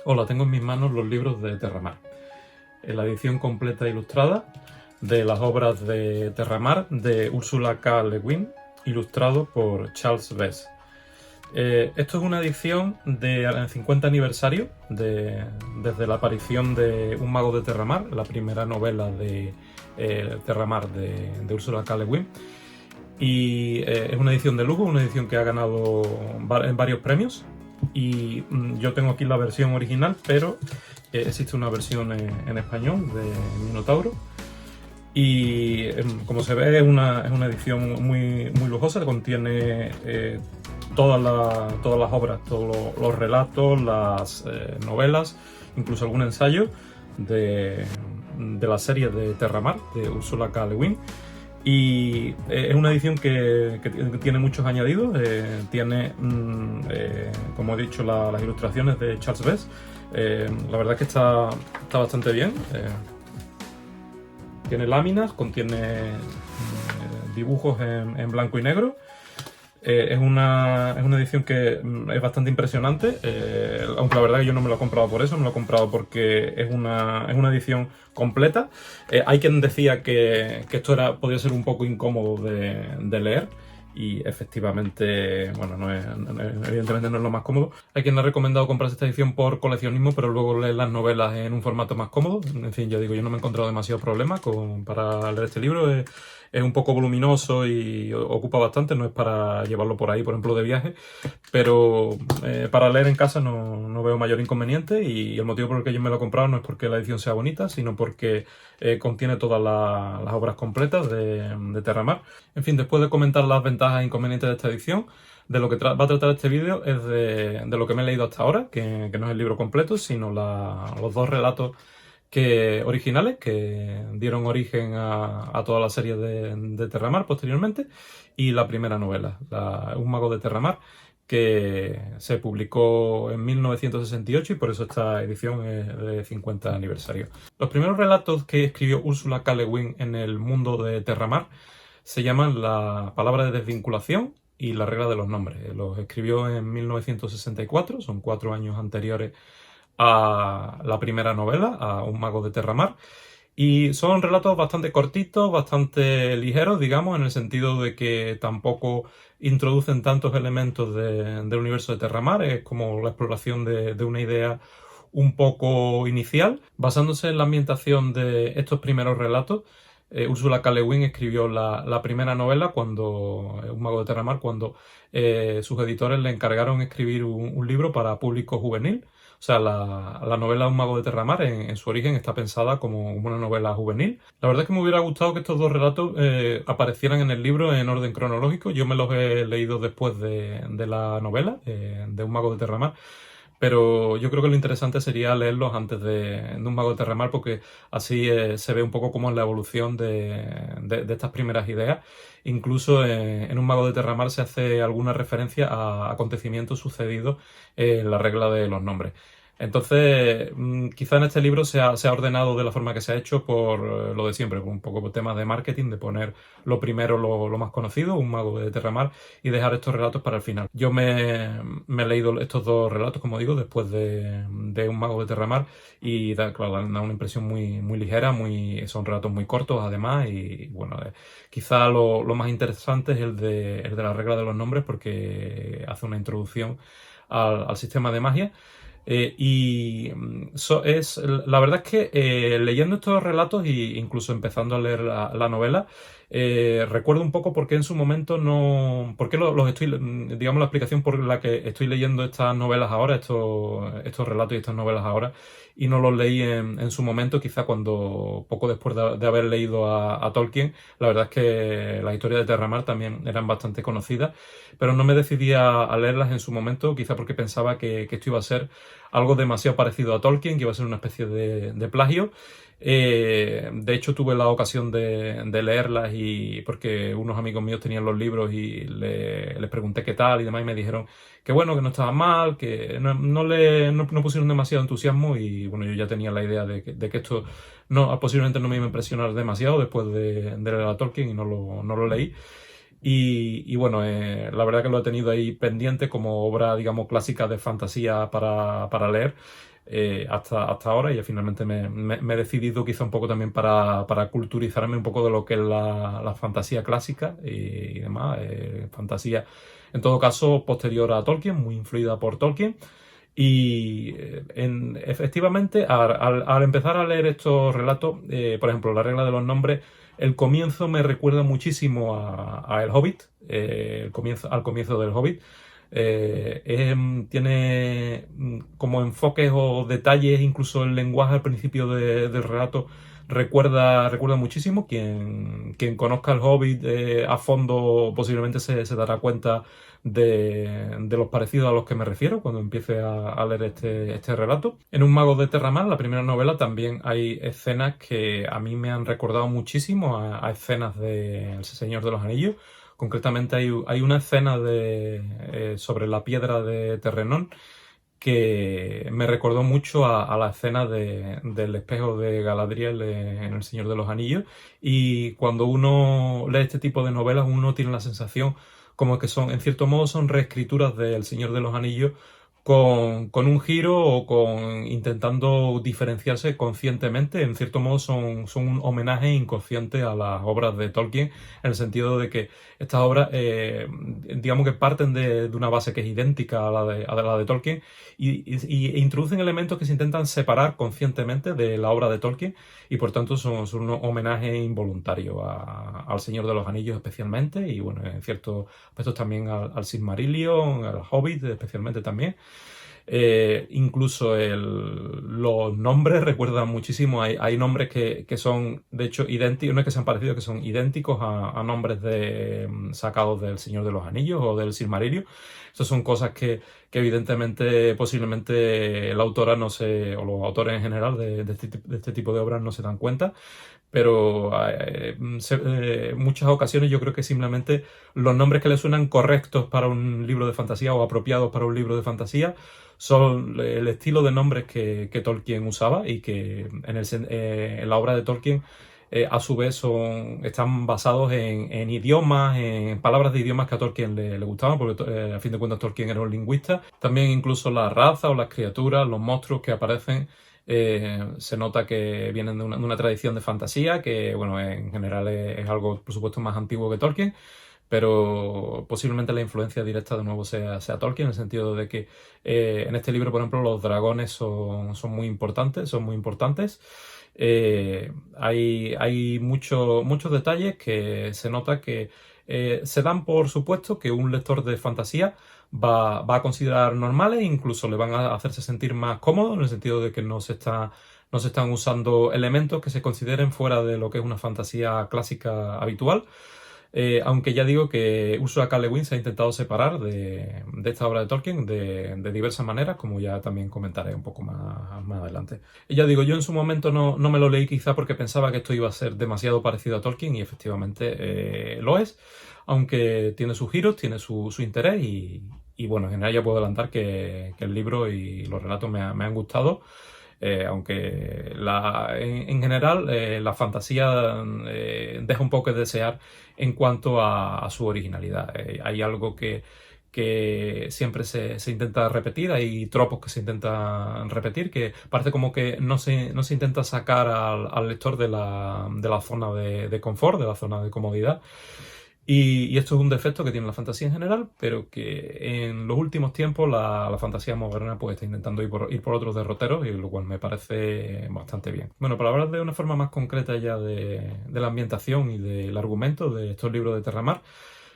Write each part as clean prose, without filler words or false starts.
Hola, tengo en mis manos los libros de Terramar. La edición completa ilustrada de las obras de Terramar de Ursula K. Le Guin, ilustrado por Charles Vess. Esto es una edición del 50 aniversario desde la aparición de Un mago de Terramar, la primera novela de Terramar de Ursula K. Le Guin. Y es una edición de lujo, una edición que ha ganado varios premios. Y yo tengo aquí la versión original, pero existe una versión en español de Minotauro. Y como se ve, es una edición muy lujosa, que contiene todas las obras, todos los relatos, las novelas, incluso algún ensayo de la serie de Terramar, de Ursula K. Le Guin. Y es una edición que tiene muchos añadidos, tiene, como he dicho, las ilustraciones de Charles Vess. La verdad es que está bastante bien. Tiene láminas, contiene dibujos en blanco y negro. Es una edición que es bastante impresionante, aunque la verdad que yo no me lo he comprado por eso, me lo he comprado porque es una edición completa. Hay quien decía que esto podía ser un poco incómodo de leer, y efectivamente, bueno, evidentemente no es lo más cómodo. Hay quien ha recomendado comprarse esta edición por coleccionismo, pero luego leer las novelas en un formato más cómodo. En fin, yo no me he encontrado demasiados problemas para leer este libro. Es un poco voluminoso y ocupa bastante, no es para llevarlo por ahí, por ejemplo, de viaje, pero para leer en casa no veo mayor inconveniente, y el motivo por el que yo me lo he comprado no es porque la edición sea bonita, sino porque contiene todas las obras completas de Terramar. En fin, después de comentar las ventajas e inconvenientes de esta edición, de lo que va a tratar este vídeo es de lo que me he leído hasta ahora, que no es el libro completo, sino los dos relatos originales que dieron origen a toda la serie de Terramar posteriormente, y la primera novela, Un mago de Terramar, que se publicó en 1968, y por eso esta edición es de 50 aniversario. Los primeros relatos que escribió Ursula K. Le Guin en el mundo de Terramar se llaman La palabra de desvinculación y La regla de los nombres. Los escribió en 1964, son 4 años anteriores a la primera novela, a Un mago de Terramar, y son relatos bastante cortitos, bastante ligeros, digamos, en el sentido de que tampoco introducen tantos elementos del universo de Terramar. Es como la exploración de una idea un poco inicial. Basándose en la ambientación de estos primeros relatos, Ursula K. Le Guin escribió la primera novela, Un mago de Terramar, cuando sus editores le encargaron escribir un libro para público juvenil. O sea, la novela Un mago de Terramar en su origen está pensada como una novela juvenil. La verdad es que me hubiera gustado que estos dos relatos aparecieran en el libro en orden cronológico. Yo me los he leído después de la novela, de Un mago de Terramar, pero yo creo que lo interesante sería leerlos antes de Un mago de Terramar, porque así se ve un poco cómo es la evolución de estas primeras ideas. Incluso en Un mago de Terramar se hace alguna referencia a acontecimientos sucedidos en la regla de los nombres. Entonces, quizá en este libro se ha ordenado de la forma que se ha hecho por lo de siempre, por un poco por temas de marketing, de poner lo primero, lo más conocido, Un mago de Terramar, y dejar estos relatos para el final. Yo me he leído estos dos relatos, como digo, después de Un mago de Terramar, y claro, dan una impresión muy ligera, son relatos muy cortos además, y bueno, quizá lo más interesante es el de la regla de los nombres, porque hace una introducción al sistema de magia. La verdad es que leyendo estos relatos e incluso empezando a leer la novela, recuerdo un poco por qué en su momento por qué los estoy, digamos, la explicación por la que estoy leyendo estas novelas ahora, estos relatos y estas novelas ahora, y no los leí en su momento, quizá poco después de haber leído a Tolkien. La verdad es que las historias de Terramar también eran bastante conocidas, pero no me decidí a leerlas en su momento, quizá porque pensaba que esto iba a ser algo demasiado parecido a Tolkien, que iba a ser una especie de plagio. De hecho, tuve la ocasión de leerlas, y porque unos amigos míos tenían los libros y les pregunté qué tal y demás, y me dijeron que bueno, que no estaba mal, que no pusieron demasiado entusiasmo, y bueno, yo ya tenía la idea de que esto posiblemente no me iba a impresionar demasiado después de leer a Tolkien, y no lo leí. Y bueno, la verdad que lo he tenido ahí pendiente como obra, digamos, clásica de fantasía para leer. hasta ahora, y finalmente me he decidido quizá un poco también para culturizarme un poco de lo que es la fantasía clásica y demás, fantasía en todo caso posterior a Tolkien, muy influida por Tolkien. Y efectivamente, al empezar a leer estos relatos, por ejemplo, la regla de los nombres, el comienzo me recuerda muchísimo a El Hobbit, al comienzo del Hobbit. Tiene como enfoques o detalles, incluso el lenguaje al principio del relato recuerda muchísimo. Quien conozca el Hobbit a fondo posiblemente se dará cuenta de los parecidos a los que me refiero cuando empiece a leer este relato. En Un mago de Terramar, la primera novela, también hay escenas que a mí me han recordado muchísimo a escenas de El Señor de los Anillos. Concretamente hay una escena sobre la piedra de Terrenón que me recordó mucho a la escena del espejo de Galadriel en El Señor de los Anillos. Y cuando uno lee este tipo de novelas, uno tiene la sensación como que en cierto modo, son reescrituras de El Señor de los Anillos con un giro o intentando diferenciarse conscientemente. En cierto modo son un homenaje inconsciente a las obras de Tolkien, en el sentido de que estas obras, digamos que parten de una base que es idéntica a la de Tolkien y introducen elementos que se intentan separar conscientemente de la obra de Tolkien, y por tanto son un homenaje involuntario al Señor de los Anillos especialmente, y bueno, en ciertos aspectos también al Silmarillion, al Hobbit especialmente también. Incluso los nombres recuerdan muchísimo. Hay nombres que son, de hecho, idénticos, no es que sean parecidos, que son idénticos a nombres sacados del Señor de los Anillos o del Silmarillion. Estas son cosas que evidentemente, posiblemente la autora o los autores en general de este tipo de obras no se dan cuenta. Pero en muchas ocasiones yo creo que simplemente los nombres que le suenan correctos para un libro de fantasía o apropiados para un libro de fantasía son el estilo de nombres que Tolkien usaba, y que en la obra de Tolkien a su vez están basados en idiomas, en palabras de idiomas que a Tolkien le gustaban, porque a fin de cuentas Tolkien era un lingüista. También incluso las razas o las criaturas, los monstruos que aparecen, se nota que vienen de una tradición de fantasía que, bueno, en general es algo, por supuesto, más antiguo que Tolkien, pero posiblemente la influencia directa de nuevo sea Tolkien, en el sentido de que en este libro, por ejemplo, los dragones son muy importantes, hay muchos detalles que se nota que se dan por supuesto que un lector de fantasía va a considerar normales, incluso le van a hacerse sentir más cómodo, en el sentido de que no se están usando elementos que se consideren fuera de lo que es una fantasía clásica habitual. Aunque ya digo que Ursula K. Le Guin se ha intentado separar de esta obra de Tolkien de diversas maneras, como ya también comentaré un poco más adelante. Y ya digo, yo en su momento no me lo leí quizá porque pensaba que esto iba a ser demasiado parecido a Tolkien, y efectivamente lo es, aunque tiene sus giros, tiene su interés, y bueno, en general ya puedo adelantar que el libro y los relatos me han gustado. Aunque en general la fantasía deja un poco de desear en cuanto a su originalidad. Hay algo que siempre se intenta repetir, hay tropos que se intentan repetir, que parece como que no se intenta sacar al lector de la zona de confort, de la zona de comodidad. Y esto es un defecto que tiene la fantasía en general, pero que en los últimos tiempos la fantasía moderna pues está intentando ir por otros derroteros, y lo cual me parece bastante bien. Bueno, para hablar de una forma más concreta ya de la ambientación y del argumento de estos libros de Terramar,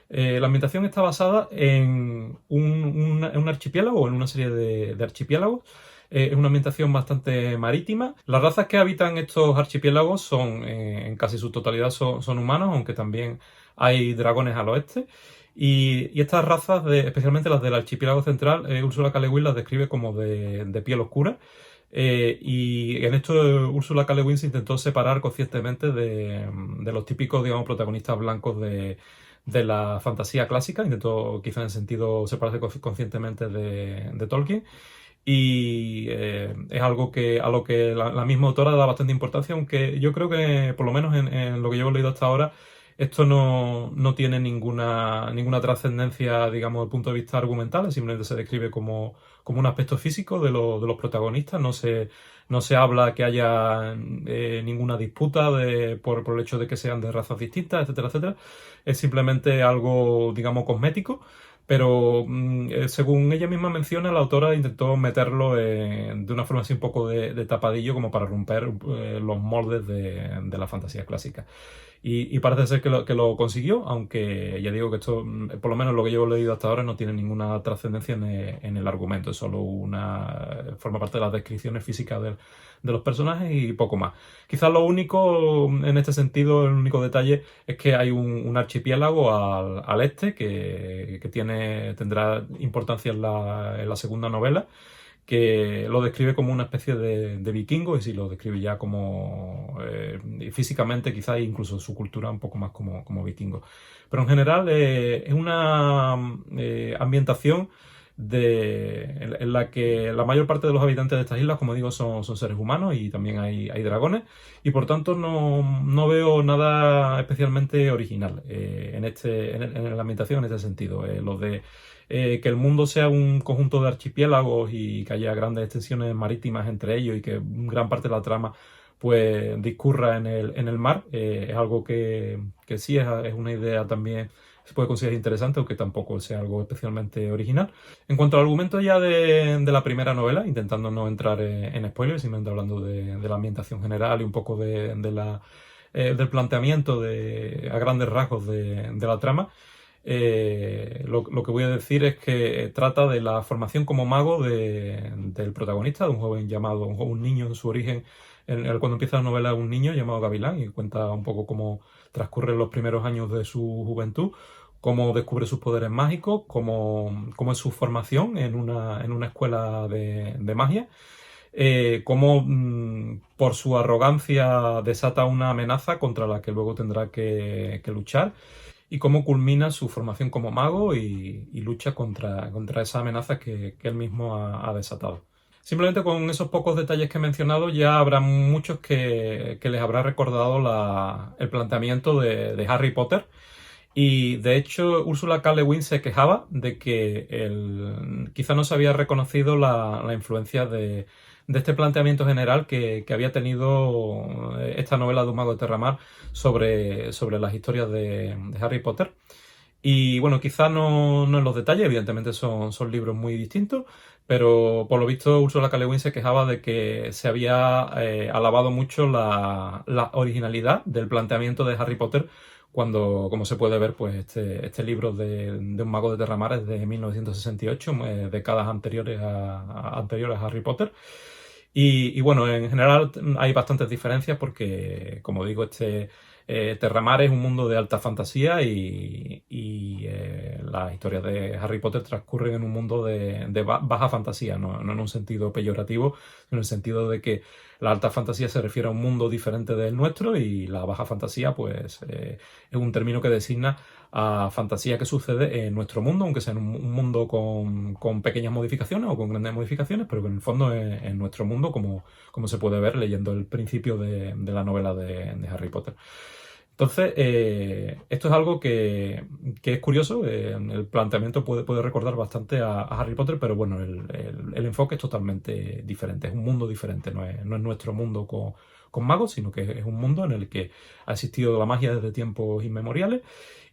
la ambientación está basada en un archipiélago, o en una serie de archipiélagos. Es una ambientación bastante marítima. Las razas que habitan estos archipiélagos en casi su totalidad son humanos, aunque también hay dragones al oeste. Y estas razas, especialmente las del archipiélago central, Ursula K. Le Guin las describe como de piel oscura. Y en esto Ursula K. Le Guin se intentó separar conscientemente de los típicos, digamos, protagonistas blancos de la fantasía clásica. Intentó, quizá en el sentido, separarse conscientemente de Tolkien. Y es algo a lo que la misma autora da bastante importancia, aunque yo creo que, por lo menos en lo que yo he leído hasta ahora, Esto no tiene ninguna trascendencia, digamos, desde el punto de vista argumental, simplemente se describe como un aspecto físico de los protagonistas, no se habla que haya ninguna disputa por el hecho de que sean de razas distintas, etcétera, etcétera. Es simplemente algo, digamos, cosmético. Pero según ella misma menciona, la autora intentó meterlo de una forma así un poco de tapadillo como para romper los moldes de la fantasía clásica. Y parece ser que lo consiguió, aunque ya digo que esto, por lo menos lo que yo he leído hasta ahora, no tiene ninguna trascendencia en el argumento, es solo forma parte de las descripciones físicas de los personajes y poco más. Quizás lo único, en este sentido, el único detalle es que hay un archipiélago al este que tendrá importancia en la segunda novela, que lo describe como una especie de vikingo, y sí, lo describe ya como físicamente, quizás incluso su cultura un poco más como vikingo. Pero en general es una ambientación en la que la mayor parte de los habitantes de estas islas, como digo, son seres humanos y también hay dragones, y por tanto no veo nada especialmente original en la ambientación en este sentido. Lo de que el mundo sea un conjunto de archipiélagos y que haya grandes extensiones marítimas entre ellos y que gran parte de la trama pues discurra en el mar, es algo que sí es una idea también se puede considerar interesante, aunque tampoco sea algo especialmente original. En cuanto al argumento ya de la primera novela, intentando no entrar en spoilers, simplemente hablando de la ambientación general y un poco del planteamiento a grandes rasgos de la trama, lo que voy a decir es que trata de la formación como mago del protagonista, de un joven llamado, un niño en su origen. Cuando empieza la novela, un niño llamado Gavilán, y cuenta un poco cómo transcurren los primeros años de su juventud, cómo descubre sus poderes mágicos, cómo es su formación en una escuela de magia, cómo por su arrogancia desata una amenaza contra la que luego tendrá que luchar, y cómo culmina su formación como mago y lucha contra esa amenaza que él mismo ha desatado. Simplemente con esos pocos detalles que he mencionado ya habrá muchos que les habrá recordado el planteamiento de Harry Potter. Y de hecho, Ursula K. Le Guin se quejaba de que quizá no se había reconocido la influencia de este planteamiento general que había tenido esta novela de Un mago de Terramar sobre las historias de Harry Potter. Y bueno, quizás no en los detalles, evidentemente son libros muy distintos, pero por lo visto Ursula K. Le Guin se quejaba de que se había alabado mucho la originalidad del planteamiento de Harry Potter cuando, como se puede ver, pues este libro de Un mago de Terramar es de 1968, décadas anteriores a Harry Potter. Y bueno, en general hay bastantes diferencias porque, como digo, Terramar es un mundo de alta fantasía y las historias de Harry Potter transcurren en un mundo de baja fantasía, no en un sentido peyorativo, sino en el sentido de que la alta fantasía se refiere a un mundo diferente del nuestro y la baja fantasía pues es un término que designa a fantasía que sucede en nuestro mundo, aunque sea en un mundo con pequeñas modificaciones o con grandes modificaciones, pero que en el fondo es en nuestro mundo, como se puede ver leyendo el principio de la novela de Harry Potter. Entonces, esto es algo que es curioso. El planteamiento puede recordar bastante a Harry Potter, pero bueno, el enfoque es totalmente diferente, es un mundo diferente, no es nuestro mundo con magos, sino que es un mundo en el que ha existido la magia desde tiempos inmemoriales.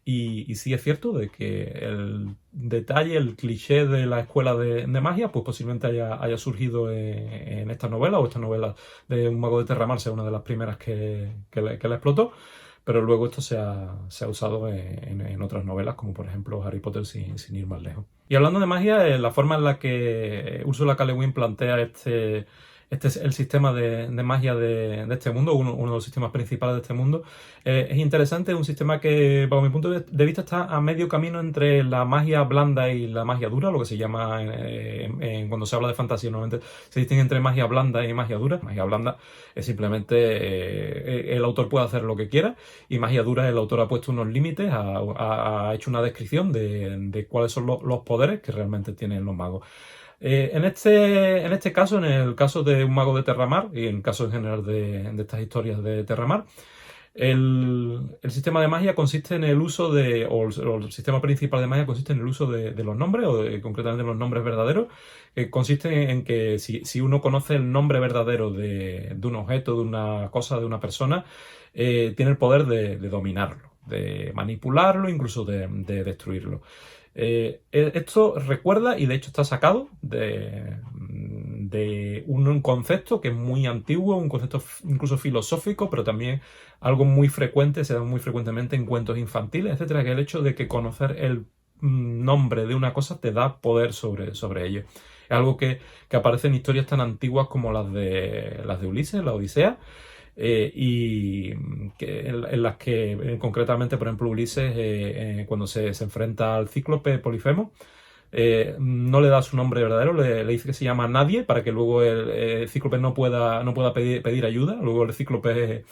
Y sí es cierto de que el detalle, el cliché de la escuela de magia, pues posiblemente haya surgido en esta novela, o esta novela de Un mago de Terramar sea una de las primeras que la explotó, pero luego esto se ha usado en otras novelas, como por ejemplo Harry Potter, sin ir más lejos. Y hablando de magia, la forma en la que Ursula K. Le Guin plantea este es el sistema de magia de este mundo, uno de los sistemas principales de este mundo. Es interesante, es un sistema que, bajo mi punto de vista, está a medio camino entre la magia blanda y la magia dura, lo que se llama, cuando se habla de fantasía, normalmente se distingue entre magia blanda y magia dura. Magia blanda es simplemente el autor puede hacer lo que quiera, y magia dura el autor ha puesto unos límites, ha hecho una descripción de cuáles son los poderes que realmente tienen los magos. En este caso, en el caso de Un mago de Terramar y en el caso en general de estas historias de Terramar, El sistema de magia consiste en el uso o el sistema principal de magia consiste en el uso de los nombres, concretamente los nombres verdaderos, que consiste en que si uno conoce el nombre verdadero de un objeto, de una cosa, de una persona, tiene el poder de dominarlo, de manipularlo, incluso de destruirlo. Esto recuerda, y de hecho está sacado de un concepto que es muy antiguo, un concepto incluso filosófico, pero también algo muy frecuente, se da muy frecuentemente en cuentos infantiles, etcétera, que es el hecho de que conocer el nombre de una cosa te da poder sobre ello. Es algo que aparece en historias tan antiguas como las de Ulises, la Odisea, y en las que concretamente, por ejemplo, Ulises, cuando se enfrenta al cíclope Polifemo, no le da su nombre verdadero, le dice que se llama Nadie para que luego el cíclope no pueda pedir ayuda. Luego el cíclope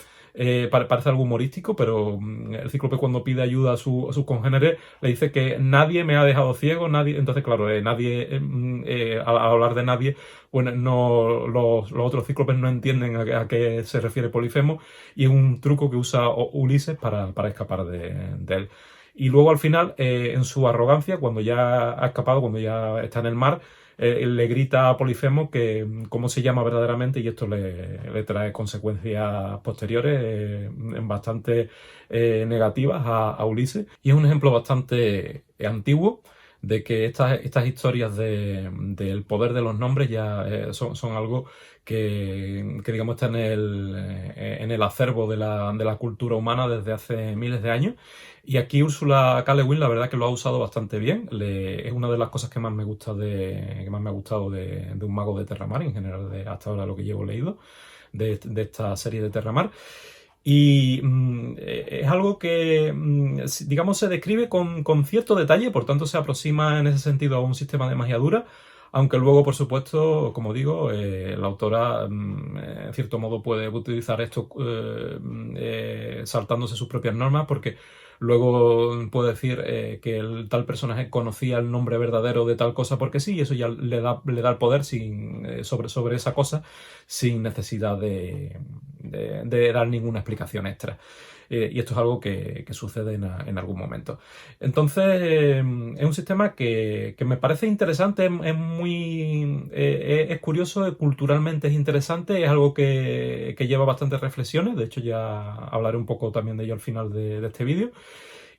parece algo humorístico, pero el cíclope, cuando pide ayuda a sus congéneres, le dice que nadie me ha dejado ciego, nadie. Entonces, claro, nadie, al hablar de nadie, bueno, no, los otros cíclopes no entienden a qué se refiere Polifemo, y es un truco que usa Ulises para escapar de él. Y luego al final, en su arrogancia, cuando ya ha escapado, cuando ya está en el mar, le grita a Polifemo que cómo se llama verdaderamente, y esto le trae consecuencias posteriores bastante negativas a Ulises. Y es un ejemplo bastante antiguo de que estas historias del poder de los nombres ya son algo que digamos está en el acervo de la cultura humana desde hace miles de años. Y aquí Ursula K. Le Guin, la verdad que lo ha usado bastante bien. Es una de las cosas que más me gusta que más me ha gustado de Un mago de Terramar, en general, hasta ahora lo que llevo leído de esta serie de Terramar. Y es algo que, digamos, se describe con cierto detalle, por tanto se aproxima en ese sentido a un sistema de magia dura, aunque luego, por supuesto, como digo, la autora, en cierto modo, puede utilizar esto saltándose sus propias normas, porque luego puede decir que el tal personaje conocía el nombre verdadero de tal cosa porque sí, y eso ya le da el poder sobre esa cosa, sin necesidad de dar ninguna explicación extra. Y esto es algo que sucede en algún momento. Entonces, es un sistema que me parece interesante, es curioso, culturalmente es interesante, es algo que lleva bastantes reflexiones. De hecho, ya hablaré un poco también de ello al final de este vídeo.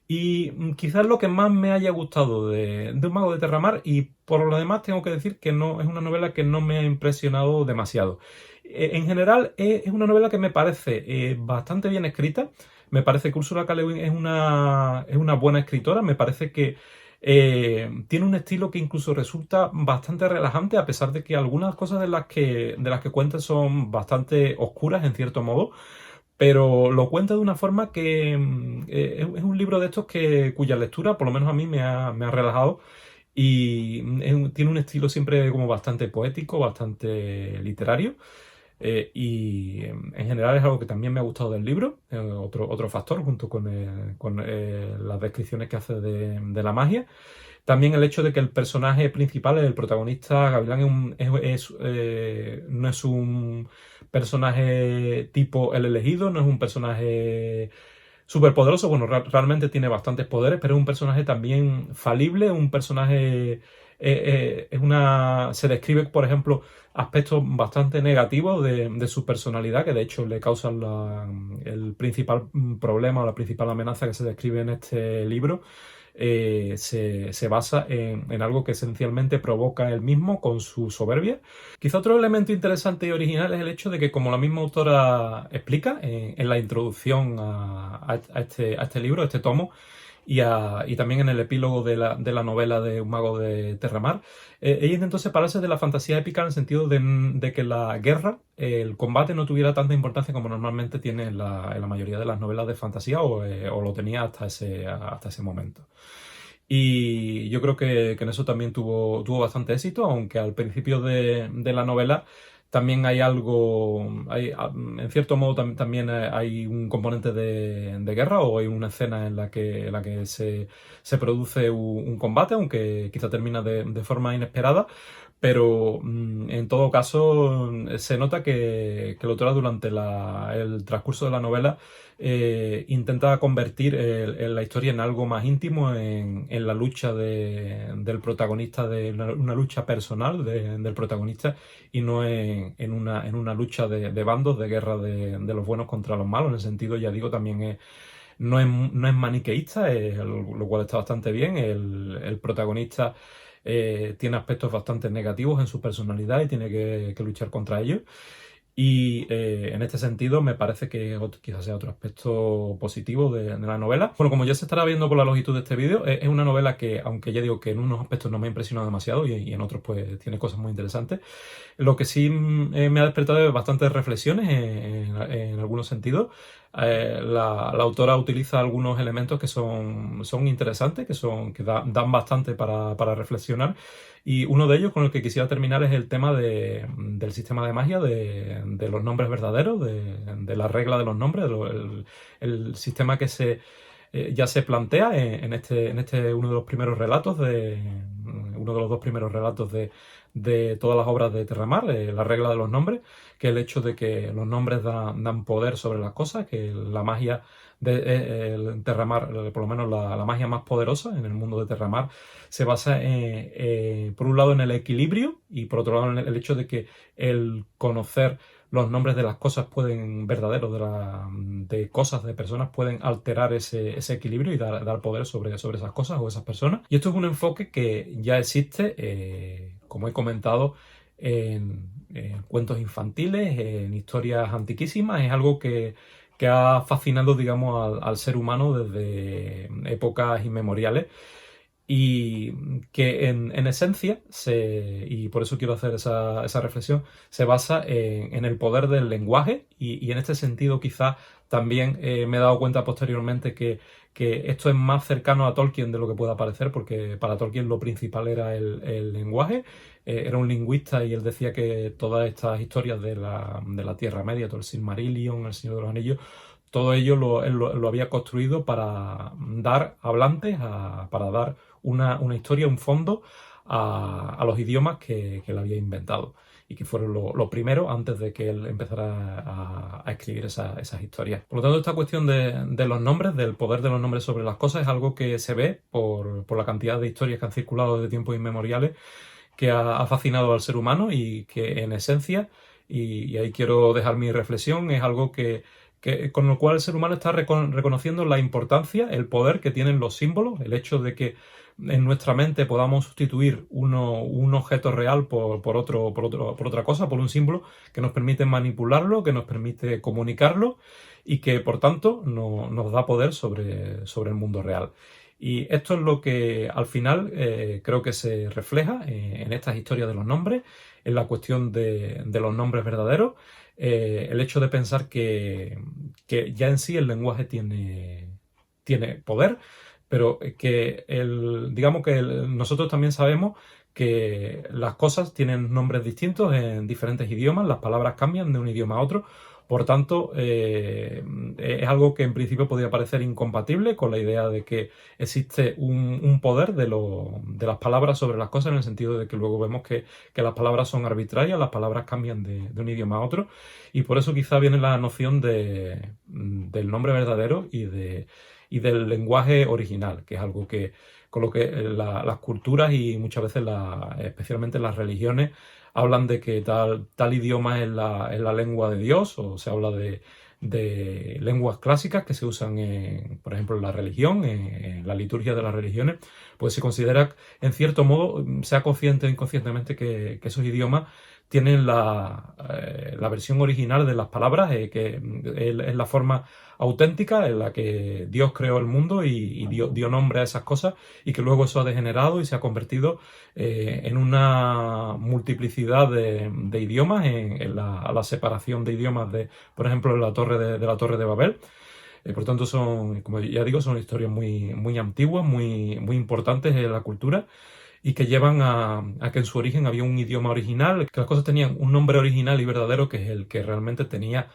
Y quizás lo que más me haya gustado de Un mago de Terramar, y por lo demás tengo que decir que no es una novela que no me ha impresionado demasiado. En general es una novela que me parece bastante bien escrita. Me parece que Ursula K. Le Guin es una buena escritora. Me parece que tiene un estilo que incluso resulta bastante relajante, a pesar de que algunas cosas de las que cuenta son bastante oscuras en cierto modo. Pero lo cuenta de una forma que es un libro de estos cuya lectura, por lo menos a mí, me ha relajado. Y tiene un estilo siempre como bastante poético, bastante literario. Y en general es algo que también me ha gustado del libro, otro factor, junto con las descripciones que hace de la magia. También el hecho de que el personaje principal, el protagonista, Gavilán, no es un personaje tipo el elegido, no es un personaje superpoderoso. Bueno, realmente tiene bastantes poderes, pero es un personaje también falible, un personaje... se describe, por ejemplo, aspectos bastante negativos de su personalidad, que de hecho le causan el principal problema o la principal amenaza que se describe en este libro. Se basa en algo que esencialmente provoca él mismo con su soberbia. Quizá otro elemento interesante y original es el hecho de que, como la misma autora explica en la introducción a este libro, a este tomo, y también en el epílogo de la novela de Un mago de Terramar, ella intentó separarse de la fantasía épica en el sentido de que la guerra, el combate, no tuviera tanta importancia como normalmente tiene en la mayoría de las novelas de fantasía, o lo tenía hasta ese momento. Y yo creo que en eso también tuvo bastante éxito, aunque al principio de la novela también hay algo, en cierto modo también hay un componente de guerra, o hay una escena en la que se produce un combate, aunque quizá termina de forma inesperada. pero en todo caso se nota que el autor durante el transcurso de la novela intenta convertir la historia en algo más íntimo, en la lucha del protagonista, de una lucha personal del protagonista, y no en una lucha de bandos, de guerra de los buenos contra los malos. En el sentido, ya digo, también no es maniqueísta, lo cual está bastante bien. El protagonista tiene aspectos bastante negativos en su personalidad y tiene que luchar contra ellos. Y en este sentido me parece que quizás sea otro aspecto positivo de la novela. Bueno, como ya se estará viendo por la longitud de este vídeo, es una novela que, aunque ya digo que en unos aspectos no me ha impresionado demasiado y en otros pues tiene cosas muy interesantes, lo que sí me ha despertado es bastantes reflexiones en algunos sentidos. La autora utiliza algunos elementos que son interesantes, que dan bastante para reflexionar. Y uno de ellos con el que quisiera terminar es el tema del sistema de magia, de los nombres verdaderos, de la regla de los nombres, el sistema que ya se plantea en este uno de los primeros relatos, uno de los dos primeros relatos de todas las obras de Terramar, la regla de los nombres, que es el hecho de que los nombres dan poder sobre las cosas, que la magia de Terramar, por lo menos la magia más poderosa en el mundo de Terramar, se basa por un lado en el equilibrio y por otro lado en el hecho de que el conocer los nombres de las cosas verdaderos de cosas, de personas, pueden alterar ese equilibrio y dar poder sobre esas cosas o esas personas. Y esto es un enfoque que ya existe, como he comentado, en cuentos infantiles, en historias antiquísimas. Es algo que ha fascinado, digamos, al ser humano desde épocas inmemoriales. Y que en esencia, y por eso quiero hacer esa reflexión, se basa en el poder del lenguaje, y en este sentido quizás también me he dado cuenta posteriormente que esto es más cercano a Tolkien de lo que pueda parecer, porque para Tolkien lo principal era el lenguaje. Era un lingüista y él decía que todas estas historias de la Tierra Media, todo el Silmarillion, el Señor de los Anillos, todo ello él lo había construido para dar hablantes, para dar una historia, un fondo a los idiomas que él había inventado y que fueron los primeros antes de que él empezara a escribir esas historias. Por lo tanto, esta cuestión de los nombres, del poder de los nombres sobre las cosas, es algo que se ve por la cantidad de historias que han circulado desde tiempos inmemoriales, que ha fascinado al ser humano y que en esencia, y ahí quiero dejar mi reflexión, es algo con lo cual el ser humano está reconociendo la importancia, el poder que tienen los símbolos, el hecho de que en nuestra mente podamos sustituir un objeto real por otra cosa, por un símbolo que nos permite manipularlo, que nos permite comunicarlo y que por tanto nos da poder sobre el mundo real. Y esto es lo que al final creo que se refleja en estas historias de los nombres, en la cuestión de los nombres verdaderos. El hecho de pensar que ya en sí el lenguaje tiene poder, pero que digamos que nosotros también sabemos que las cosas tienen nombres distintos en diferentes idiomas, las palabras cambian de un idioma a otro. Por tanto, es algo que en principio podría parecer incompatible con la idea de que existe un poder de las palabras sobre las cosas, en el sentido de que luego vemos que las palabras son arbitrarias, las palabras cambian de un idioma a otro, y por eso quizá viene la noción del nombre verdadero y del lenguaje original, que es algo con lo que las culturas y muchas veces, especialmente las religiones, hablan de que tal idioma es la lengua de Dios, o se habla de lenguas clásicas que se usan, por ejemplo, en la religión, en la liturgia de las religiones. Pues se considera, en cierto modo, sea consciente o inconscientemente, que esos idiomas tienen la versión original de las palabras, que es la forma auténtica en la que Dios creó el mundo y dio nombre a esas cosas, y que luego eso ha degenerado y se ha convertido en una multiplicidad de idiomas, a la separación de idiomas por ejemplo, en la torre de Babel. Por tanto, como ya digo, son historias muy, muy antiguas, muy, muy importantes en la cultura, y que llevan a que en su origen había un idioma original, que las cosas tenían un nombre original y verdadero, que es el que realmente tenía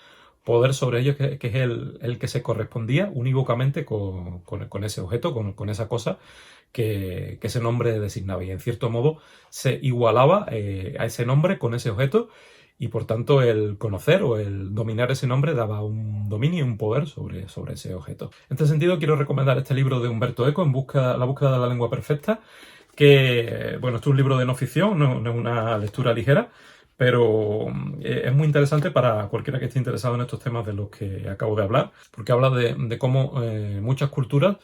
poder sobre ellos que es el que se correspondía unívocamente con ese objeto, con esa cosa que ese nombre designaba. Y en cierto modo se igualaba a ese nombre con ese objeto, y por tanto el conocer o el dominar ese nombre daba un dominio y un poder sobre ese objeto. En este sentido quiero recomendar este libro de Umberto Eco, La búsqueda de la lengua perfecta, que, bueno, esto es un libro de no ficción, no es una lectura ligera, pero es muy interesante para cualquiera que esté interesado en estos temas de los que acabo de hablar, porque habla de cómo muchas culturas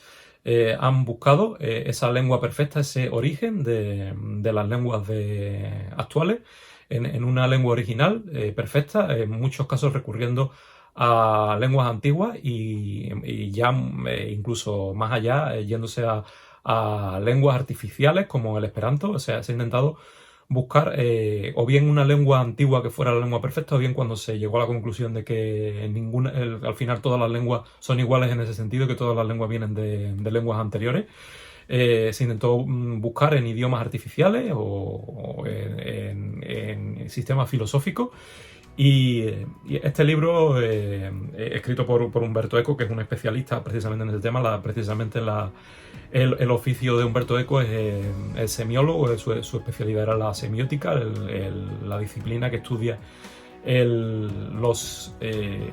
han buscado esa lengua perfecta, ese origen de las lenguas actuales, en una lengua original perfecta, en muchos casos recurriendo a lenguas antiguas y ya incluso más allá, yéndose a lenguas artificiales como el Esperanto. O sea, se ha intentado buscar o bien una lengua antigua que fuera la lengua perfecta, o bien cuando se llegó a la conclusión de que al final todas las lenguas son iguales en ese sentido, que todas las lenguas vienen de lenguas anteriores. Se intentó buscar en idiomas artificiales o en sistemas filosóficos. Y este libro, escrito por Umberto Eco, que es un especialista precisamente en ese tema, precisamente el oficio de Umberto Eco es semiólogo, su especialidad era la semiótica, la disciplina que estudia los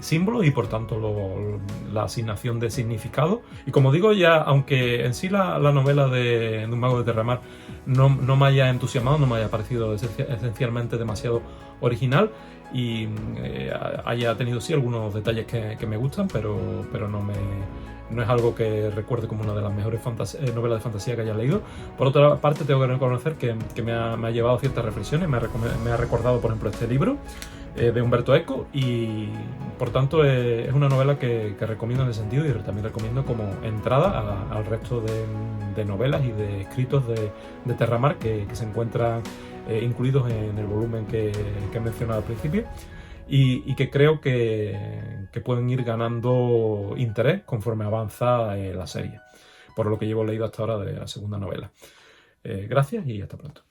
símbolos y por tanto la asignación de significado. Y como digo, ya aunque en sí la novela de Un mago de Terramar no me haya entusiasmado, no me haya parecido esencialmente demasiado original y haya tenido sí algunos detalles que me gustan, pero no es algo que recuerde como una de las mejores novelas de fantasía que haya leído. Por otra parte, tengo que reconocer que me ha llevado a ciertas reflexiones, me ha recordado, por ejemplo, este libro de Umberto Eco, y por tanto es una novela que recomiendo en ese sentido, y también recomiendo como entrada al resto de novelas y de escritos de Terramar que se encuentran incluidos en el volumen que he mencionado al principio, y que creo que pueden ir ganando interés conforme avanza la serie, por lo que llevo leído hasta ahora de la segunda novela. Gracias y hasta pronto.